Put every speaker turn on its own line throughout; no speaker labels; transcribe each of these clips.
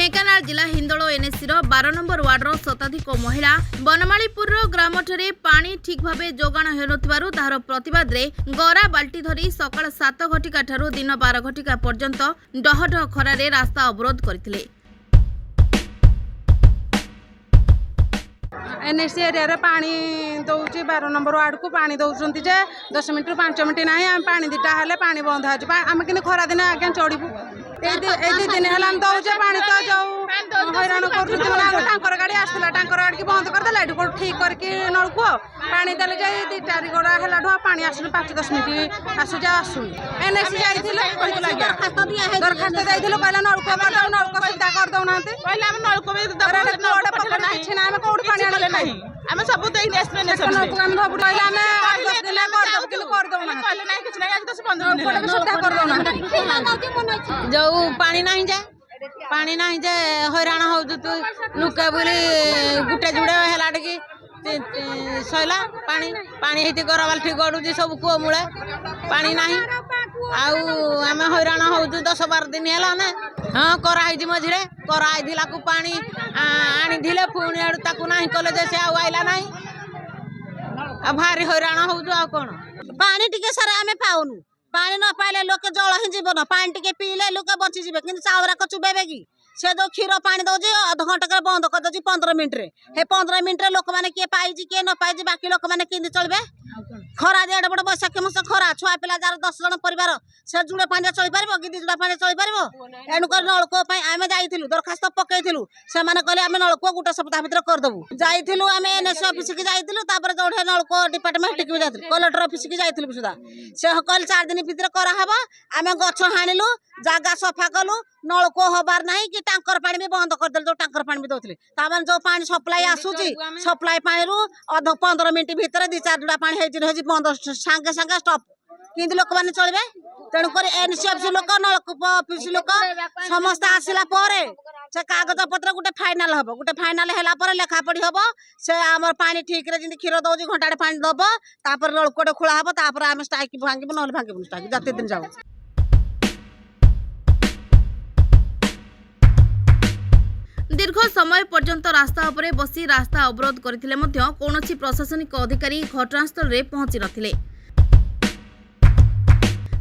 ढेंकानाल जिला Hindol NAC 12 number वार्डर शताधिक महिला बनमालीपुर ग्राम पानी ठीक भाव जोगाण हेउनथिबारु तार प्रतिवाद रे गरा बाल्टी धरी सकाळ 7 घटिका ठारू दिन 12 घटिका पर्यंत डहडह खरारे रास्ता अवरोध करथिले।
एनएससी एरिया पानी दौर 12 नंबर वार्ड को पानी दौरान जे 10 मिनट 5 मिनट ना आम पानी दीटा हेल्ले पानी बंद होम कि खरा दिन आज्ञा चढ़ू ये 2 दिन है दौचे पानी तो जो हैरान कर गाड़ी आसला टांकर गाड़ी बंद करदेला ये ठीक करके नलकूह पानी देले जाए 2-4 गड़ा है पानी आसुन 5-10 मिनट आसुच आसुन एनएससी दरखास्त जाइए कहला नलकूह करदे नलकूह सुविधा करदौना कौट पानी आम सब
जो पानी नहीं जे हैरान हो लुके बोली गुटे जुड़े है सैला पानी पानी हेती गरा बाल्टी गड़ुची सब कूह मूले पानी नहीं आम हैरान हो 10-12 दिन है ना। हाँ कराई मझे कराई पानी आनी पुणी आड़ ताकू नहीं कले से आइला ना भारी हैरान हो कौन
पानी टिके सारा आम पाऊनु पानी न पाइले लोक जल ही जीवन पानी टिके पीले लोक बची जे कि चाउरा चुबेबे कि से जो क्षीर पानी दौर अध घंटा बंद कर दे 15 मिनट हे 15 मिनट लोक मैंने किए पाई किए न पाई बाकी लोक मैंने कि चलबे खरा जे एडे बड़ बैशाखी मास खरा छुआ पिला जार 10 जन परिवार से जुड़े पानी चल पार कि 2 जुड़ा पानी चल पार एणुक नलकूप आम जाइलु दरखास्त पकईलु से कहले आम नलकूप गोटे सप्ताह भर करदेबू जाइलु आम एनएससी ऑफिस की जाइलु जो नलकूप डिपार्टमेंट की जाइलु कलेक्टर ऑफिस की जाइलु सुधा से कहले 4 दिन भितर कराहब आम गछ हाणिलु जगह सफा कलु नलकूप हबार ना कि टांकर पानी भी बंद करदे जो टांकर पानी भी दौले तार जो पानी सप्लाई आसूची सप्लाई पानी रू अध 15 मिनट भितर 2-4 जुड़ा पानी है बंद सांगे सांगे स्टॉप कि लोक मैंने चलबे तेणुक एनएससी ऑफिस लोक नलकूप ऑफिस लोक समस्त आसला से कागज पत्र गोटे फाइनाल हम गोटे फाइनाल है लेखा पढ़ी हम से आम पानी ठीक रे क्षीर दौर घंटा पानी दब तापर नलकूप खोला हम तापर आम स्ट्राइक भांगबू ना भांगबू स्ट्राइक जते दिन जाऊ।
दीर्घ समय पर्यंत रास्ता उपरे बसी रास्ता अवरोध करथिले मध्य कोनोसी प्रशासनिक अधिकारी घटनास्थल रे पहुंची नथिले।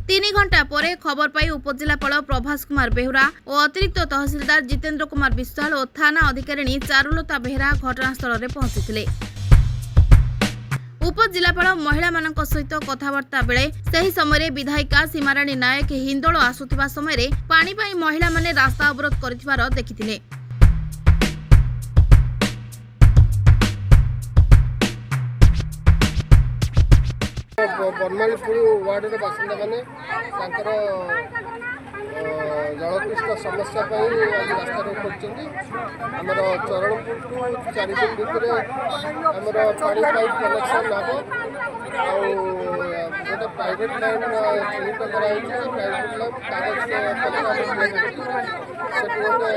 3 घंटा परे खबर पाई उपजिलापाल प्रभास कुमार बेहुरा और अतिरिक्त तहसीलदार जितेंद्र कुमार विश्वाल और थाना अधिकारी चारुलता बेहरा घटनास्थल रे पहुंचीथिले। उपजिलापाल महिला मानक सहित कथबार्ता बेले सही समय विधायिका सीमाराणी नायक हिंदोल आसुथिबा समय पानी पाई महिला माने रास्ता अवरोध करथिबार देखिथिले।
बनमालीपुर वार्डर बासिंदा मैंने जलकृष्ण समस्या आज रास्ता रोक करमर चरणपुर टू 4 दिन भितर आमर पानी पाइप कनेक्शन हम गोटे प्राइवेट लाइन चिन्हित कराई प्राइवेट लाइन कागज से गोटे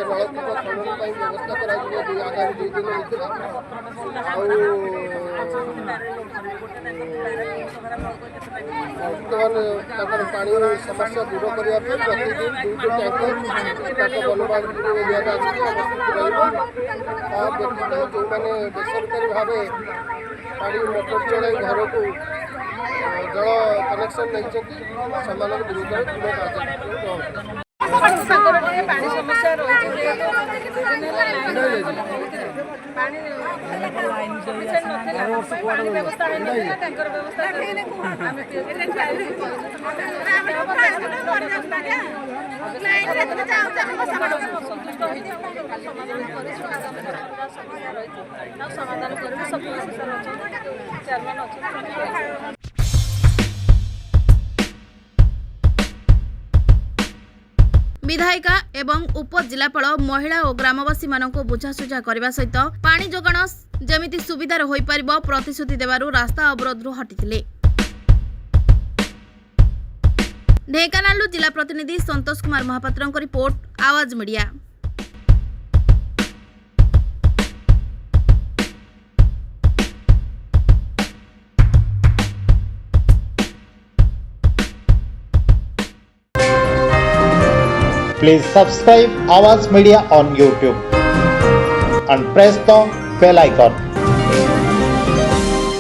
नलकूप खनन व्यवस्था कर आगामी 2 दिन बर्तमान पानी समस्या दूर करने प्रतिदिन 2 टैंकर बनमालीपुर एरिया व्यतीत जो मैंने बेसरकारी भाव पानी मोटर चलाई घर को जल कनेक्शन नहीं विरुद्ध
पानी समस्या व्यवस्था समाधान कर
विधायिका एवं उपजिलापाल महिला और ग्रामवासी मानक बुझासुझा करने सहित पानी जोगाण जमिति सुविधार होई परिबो प्रतिश्रुति देवारु रास्ता अवरोध हटिथिले। ढेंकानाल जिला प्रतिनिधि संतोष कुमार महापात्र रिपोर्ट आवाज media.
Please subscribe Awaaz Media on YouTube and press the bell icon.